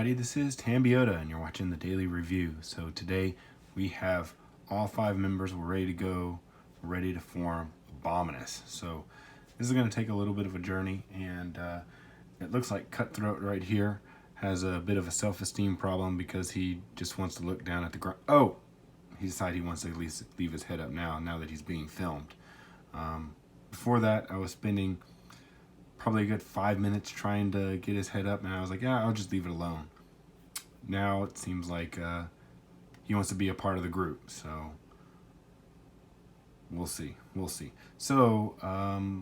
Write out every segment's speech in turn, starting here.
everybody, this is Tambiota and you're watching the Daily Review. So today we have all 5 members, we're ready to go, we're ready to form Abominus. So this is going to take a little bit of a journey, and it looks like Cutthroat right here has a bit of a self-esteem problem because he just wants to look down at the ground. Oh, he decided he wants to at least leave his head up now that he's being filmed. Before that, I was spending probably a good 5 minutes trying to get his head up, and I was like, yeah, I'll just leave it alone. Now it seems like he wants to be a part of the group, so we'll see. So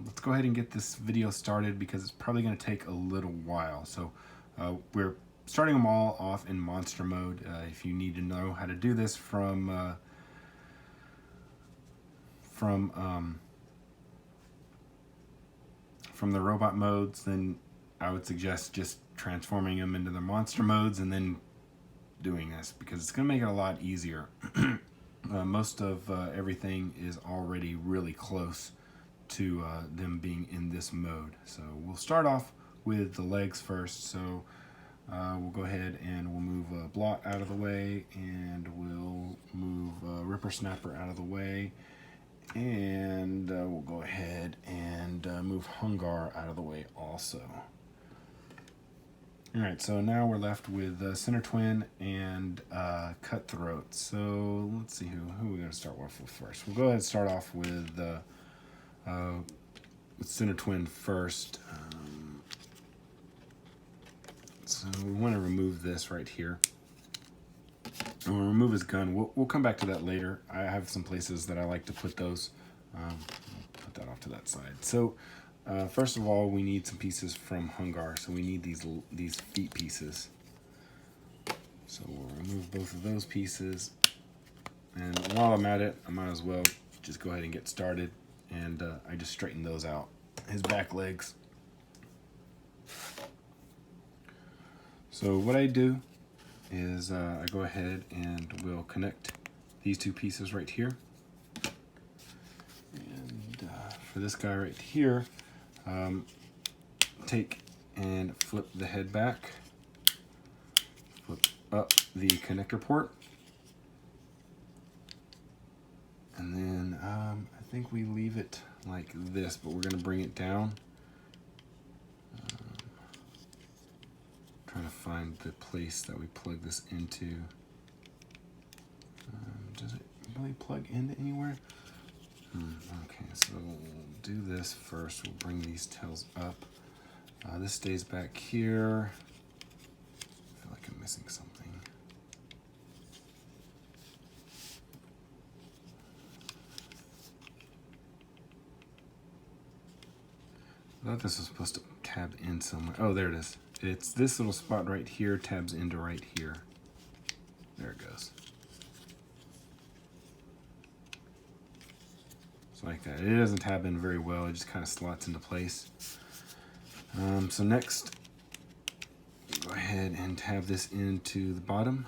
let's go ahead and get this video started because it's probably going to take a little while. So we're starting them all off in monster mode. If you need to know how to do this from the robot modes, then I would suggest just transforming them into the monster modes and then doing this, because it's going to make it a lot easier. Most of everything is already really close to them being in this mode. So we'll start off with the legs first. So we'll go ahead and we'll move Blot out of the way, and we'll move Ripper Snapper out of the way. And we'll go ahead and move Hun-Gurrr out of the way also. Alright, so now we're left with Center Twin and Cutthroat. So let's see who we're going to start off with first. We'll go ahead and start off with Center Twin first. So we want to remove this right here. And we'll remove his gun. We'll come back to that later. I have some places that I like to put those. Put that off to that side. So first of all, we need some pieces from Hun-Gurrr. So we need these feet pieces. So we'll remove both of those pieces. And while I'm at it, I might as well just go ahead and get started. And I just straighten those out. His back legs. So what I do is I go ahead and we'll connect these 2 pieces right here. And for this guy right here, take and flip the head back, flip up the connector port, and then I think we leave it like this, but we're going to bring it down. Trying to find the place that we plug this into. Does it really plug into anywhere? Okay, so we'll do this first. We'll bring these tails up. This stays back here. I feel like I'm missing something. I thought this was supposed to tab in somewhere. Oh, there it is. It's this little spot right here tabs into right here. There it goes. It's like that. It doesn't tab in very well. It just kind of slots into place. So next, go ahead and tab this into the bottom.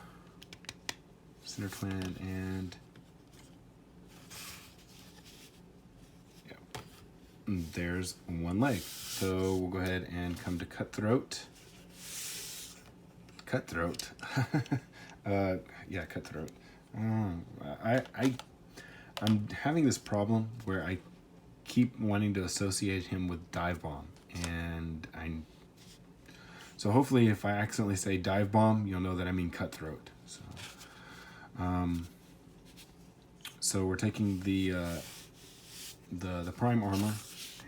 Center Twin and there's one leg. So we'll go ahead and come to Cutthroat. Cutthroat. Yeah, Cutthroat. I'm having this problem where I keep wanting to associate him with Dive Bomb, and so hopefully if I accidentally say Dive Bomb, you'll know that I mean Cutthroat. So we're taking the prime armor,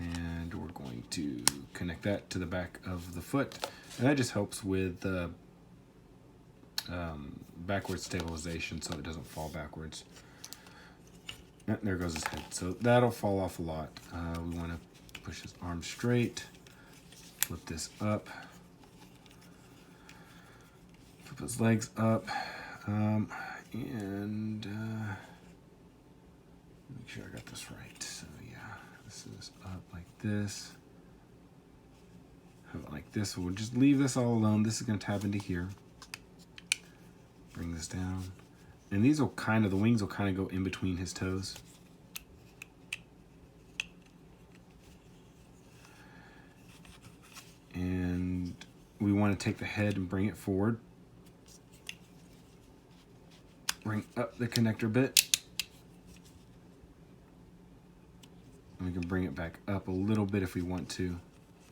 and we're going to connect that to the back of the foot, and that just helps with backward stabilization so it doesn't fall backwards. And there goes his head. So that'll fall off a lot. We want to push his arm straight, flip this up, flip his legs up, and make sure I got this right. So yeah, this is up like this. Have it like this. So we'll just leave this all alone. This is going to tab into here. Bring this down. And these will the wings will kind of go in between his toes. And we want to take the head and bring it forward. bring up the connector bit. And we can bring it back up a little bit if we want to.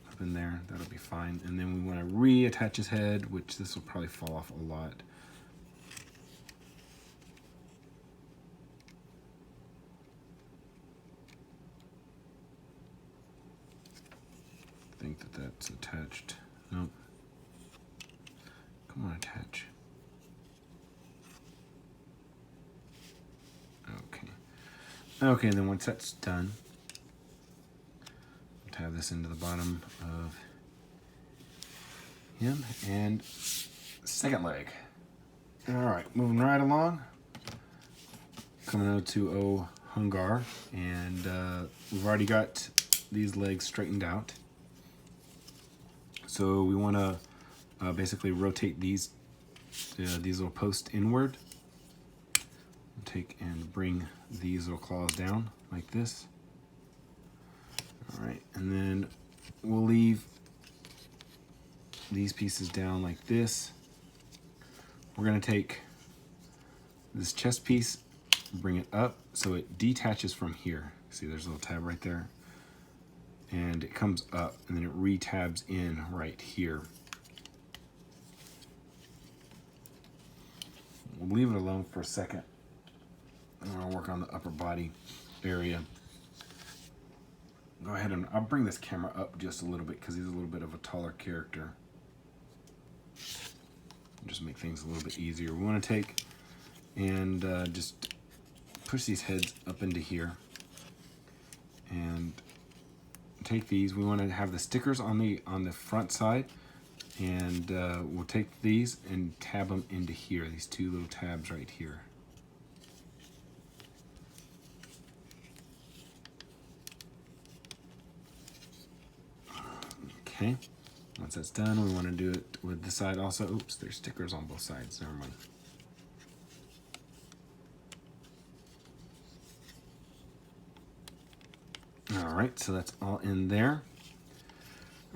Up in there, that'll be fine. And then we want to reattach his head, which this will probably fall off a lot. I think that that's attached. Nope. Come on, attach. Okay. Okay, and then once that's done, tab this into the bottom of him, and second leg. All right, moving right along. Coming out to Hun-Gurrr, and we've already got these legs straightened out. So we want to basically rotate these little posts inward. Take and bring these little claws down like this. All right, and then we'll leave these pieces down like this. We're gonna take this chest piece, bring it up so it detaches from here. See, there's a little tab right there. And it comes up and then it retabs in right here. We'll leave it alone for a second. And I'll work on the upper body area. Go ahead and I'll bring this camera up just a little bit because he's a little bit of a taller character. Just make things a little bit easier. We want to take and just push these heads up into here and take these. We want to have the stickers on the front side, and we'll take these and tab them into here. These two little tabs right here. Okay, once that's done, we want to do it with the side also. Oops, there's stickers on both sides. Never mind. All right, so that's all in there.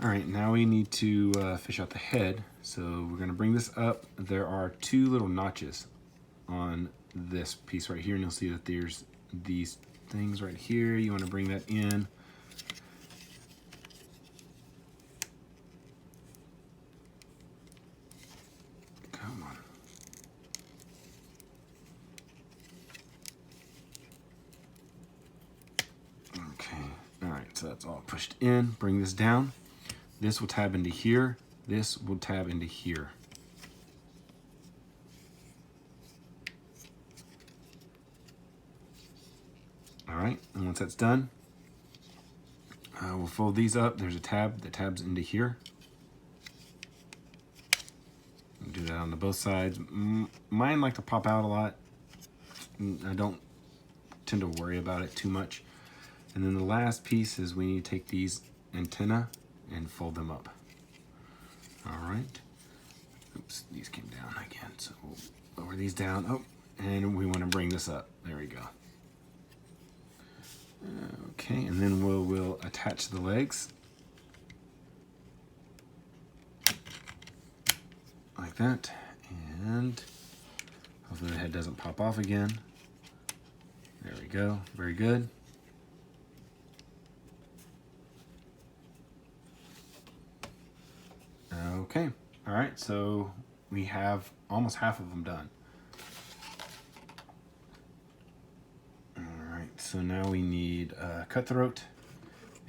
All right, now we need to fish out the head. So we're going to bring this up. There are two little notches on this piece right here, and you'll see that there's these things right here. You want to bring that in. So that's all pushed in. Bring this down. This will tab into here. This will tab into here. All right, and once that's done, we'll fold these up. There's a tab that tabs into here. Do that on both sides. Mine like to pop out a lot. I don't tend to worry about it too much. And then the last piece is we need to take these antennae and fold them up. All right. Oops, these came down again. So we'll lower these down. Oh, and we want to bring this up. There we go. Okay, and then we'll attach the legs. Like that. And hopefully the head doesn't pop off again. There we go. Very good. Okay, all right, so we have almost half of them done. All right, so now we need cutthroat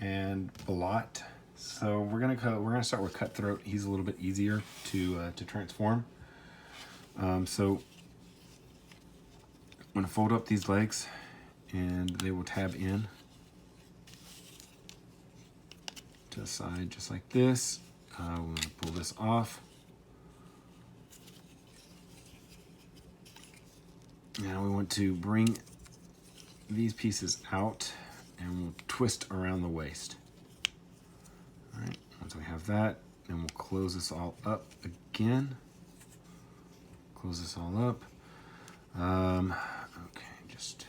and blot. So we're gonna start with cutthroat. He's a little bit easier to transform. So I'm gonna fold up these legs, and they will tab in to the side just like this. We're going to pull this off. Now we want to bring these pieces out and we'll twist around the waist. All right, once we have that, then we'll close this all up again. Close this all up. Okay, just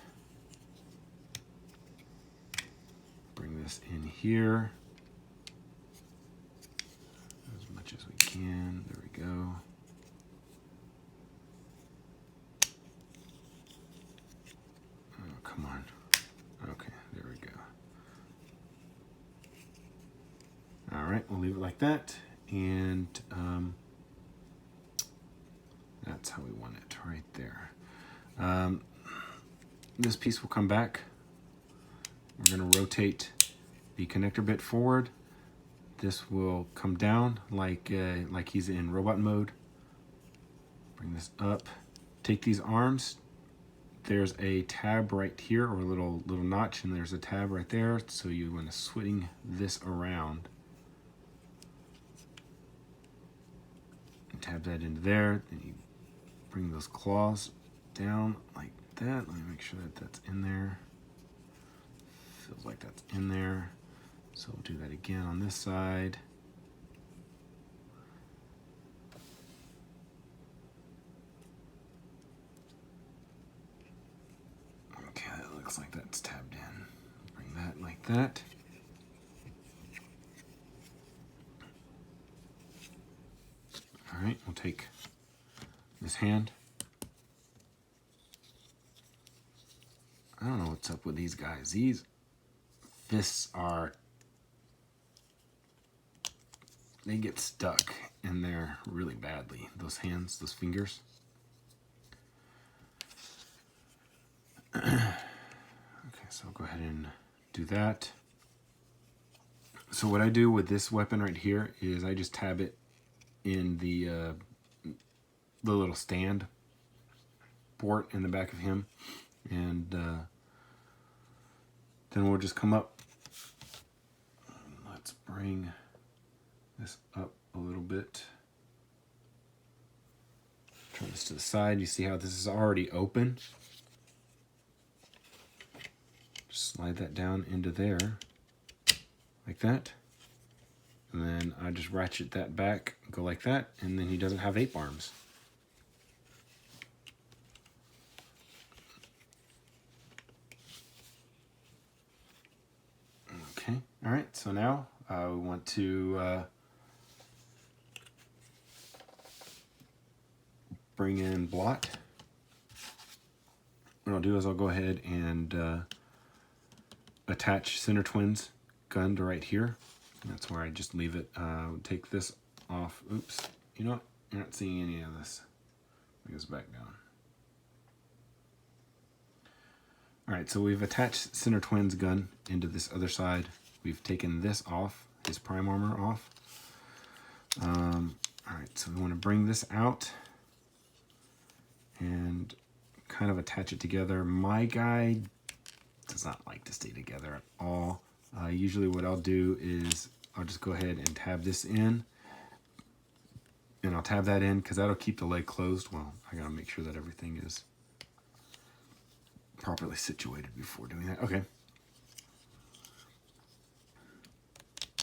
bring this in here. As we can. There we go. we'll leave it like that, and that's how we want it right there. This piece will come back. We're going to rotate the connector bit forward. This will come down like he's in robot mode. Bring this up. Take these arms. There's a tab right here, or a little notch, and there's a tab right there. So you want to swing this around and tab that into there. Then you bring those claws down like that. Let me make sure that that's in there. Feels like that's in there. So we'll do that again on this side. Okay, that looks like that's tabbed in. Bring that like that. All right, we'll take this hand. I don't know what's up with these guys. These fists they get stuck in there really badly. Those hands, those fingers. Okay, so I'll go ahead and do that. So what I do with this weapon right here is I just tab it in the little stand port in the back of him, and then we'll just come up. Let's bring this up a little bit. Turn this to the side. You see how this is already open? Just slide that down into there like that. And then I just ratchet that back, go like that, and then he doesn't have 8 arms. Okay, all right, so now we want to bring in Blot. What I'll do is I'll go ahead and attach Center Twins gun to right here. That's where I just leave it. Take this off. Oops. You know what? You're not seeing any of this. Bring this back down. All right, so we've attached Center Twins gun into this other side. We've taken this off, his prime armor off. All right, so we want to bring this out and kind of attach it together. My guy does not like to stay together at all. Usually what I'll do is I'll just go ahead and tab this in, and I'll tab that in because that'll keep the leg closed. Well, I gotta make sure that everything is properly situated before doing that. Okay.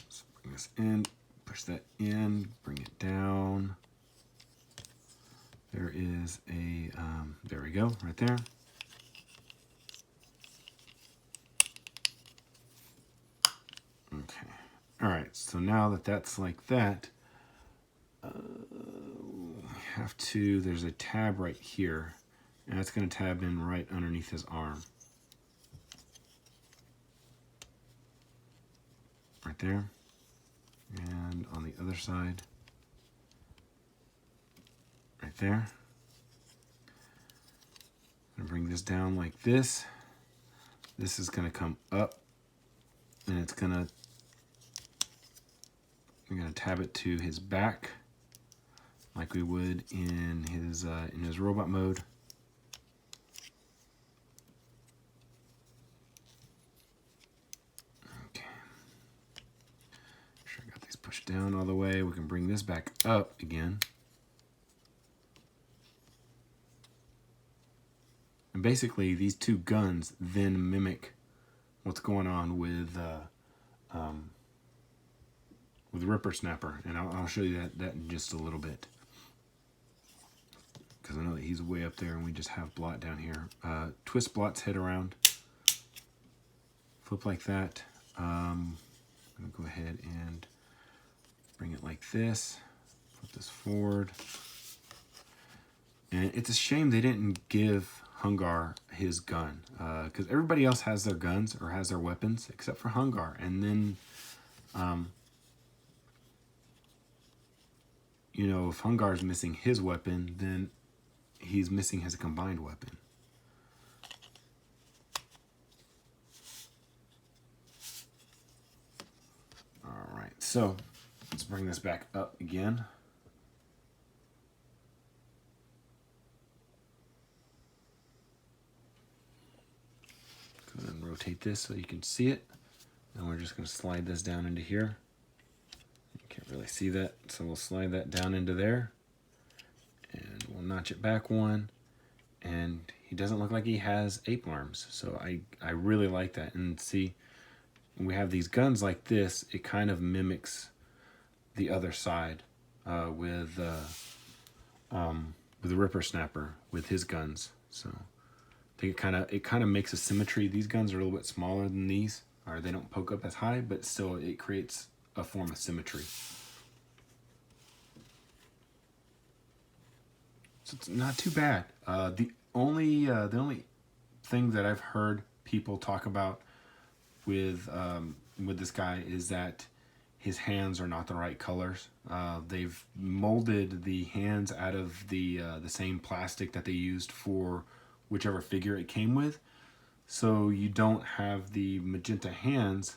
So bring this in, push that in, bring it down. There is a, there we go, right there. Okay. All right, so now that that's like that, we have to, there's a tab right here, and that's going to tab in right underneath his arm. Right there. And on the other side, right there. I'm going to bring this down like this. This is going to come up, and it's going to, we're going to tab it to his back like we would in his robot mode. Okay. Make sure I got these pushed down all the way. We can bring this back up again. And basically, these two guns then mimic what's going on with Ripper Snapper, and I'll show you that in just a little bit, because I know that he's way up there and we just have Blot down here. Twist Blot's head around, flip like that. I'm gonna go ahead and bring it like this, put this forward, and it's a shame they didn't give Hun-Gurrr his gun, because everybody else has their guns or has their weapons except for Hun-Gurrr, and then you know, if Hun-Gurr's missing his weapon, then he's missing his combined weapon. All right, so let's bring this back up again. Go ahead and rotate this so you can see it. And we're just going to slide this down into here. You can't really see that, so we'll slide that down into there. And we'll notch it back one. And he doesn't look like he has ape arms. So I really like that. And see, when we have these guns like this, it kind of mimics the other side with the Ripper Snapper with his guns. So I think it kind of makes a symmetry. These guns are a little bit smaller than these, or they don't poke up as high, but still it creates a form of symmetry. So it's not too bad. The only thing that I've heard people talk about with this guy is that his hands are not the right colors. They've molded the hands out of the same plastic that they used for whichever figure it came with. So you don't have the magenta hands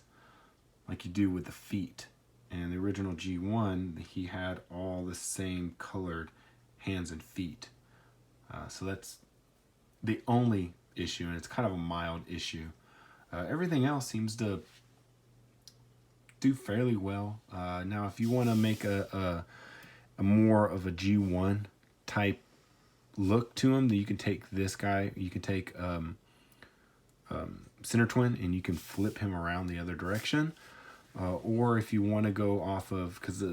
like you do with the feet. And the original G1, he had all the same colored hands and feet. So that's the only issue, and it's kind of a mild issue. Everything else seems to do fairly well. Now, if you want to make a more of a G1 type look to him, then you can take this guy, you can take Center Twin, and you can flip him around the other direction. Or if you want to go off of, because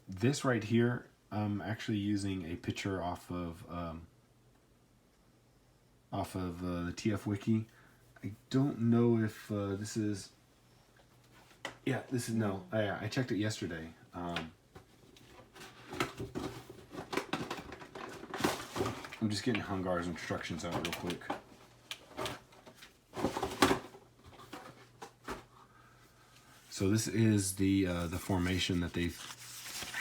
this right here, I'm actually using a picture off of the TF Wiki. I don't know if this is. Yeah, this is no. I checked it yesterday. I'm just getting Hun-Gurr's instructions out real quick. So this is the formation that they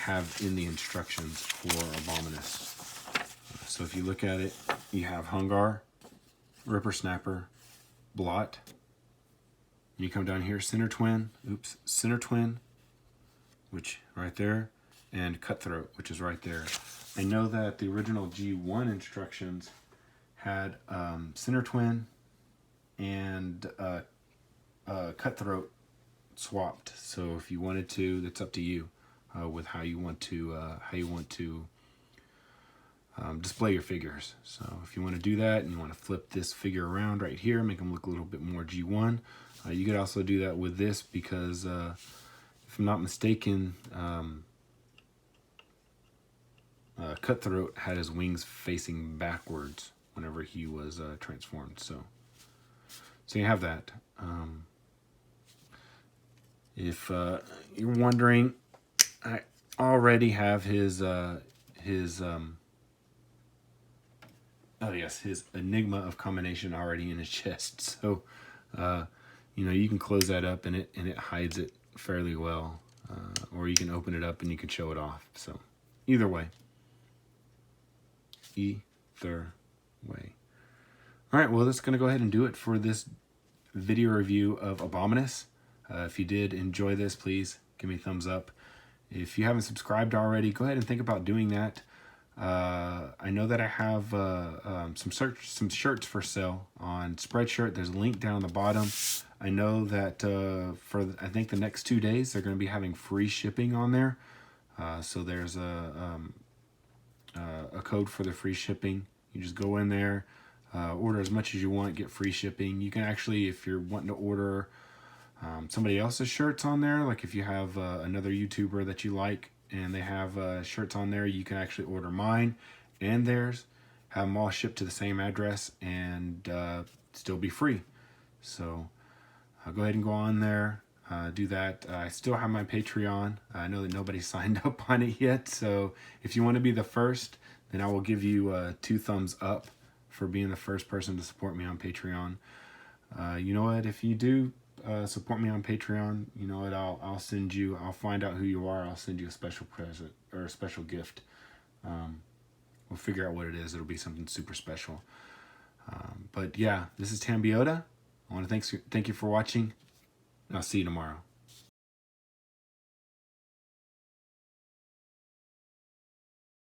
have in the instructions for Abominus. So if you look at it, you have Hun-Gurrr, Ripper Snapper, Blot. You come down here, Center Twin, which right there, and Cutthroat, which is right there. I know that the original G1 instructions had Center Twin and Cutthroat swapped. So if you wanted to, that's up to you with how you want to display your figures. So if you want to do that and you want to flip this figure around right here, make them look a little bit more G1. You could also do that with this because if I'm not mistaken, Cutthroat had his wings facing backwards whenever he was transformed. So you have that. If you're wondering, I already have his Enigma of Combination already in his chest. So you can close that up and it hides it fairly well, or you can open it up and you can show it off. So either way. All right, well, that's going to go ahead and do it for this video review of Abominus. If you did enjoy this, please give me a thumbs up. If you haven't subscribed already, go ahead and think about doing that. I know that I have some shirts for sale on Spreadshirt. There's a link down the bottom. I know that I think the next 2 days they're going to be having free shipping on there. So there's a code for the free shipping. You just go in there, order as much as you want, get free shipping. You can actually, if you're wanting to order somebody else's shirts on there, like if you have another YouTuber that you like and they have shirts on there, you can actually order mine and theirs, have them all shipped to the same address, and still be free. So go ahead and go on there, do that. I still have my Patreon. I know that nobody signed up on it yet, so if you want to be the first, then I will give you 2 thumbs up for being the first person to support me on Patreon. You know what? If you do support me on Patreon, you know what? I'll send you. I'll find out who you are. I'll send you a special present or a special gift. We'll figure out what it is. It'll be something super special. But yeah, this is Tambiota. I want to thank you for watching, and I'll see you tomorrow.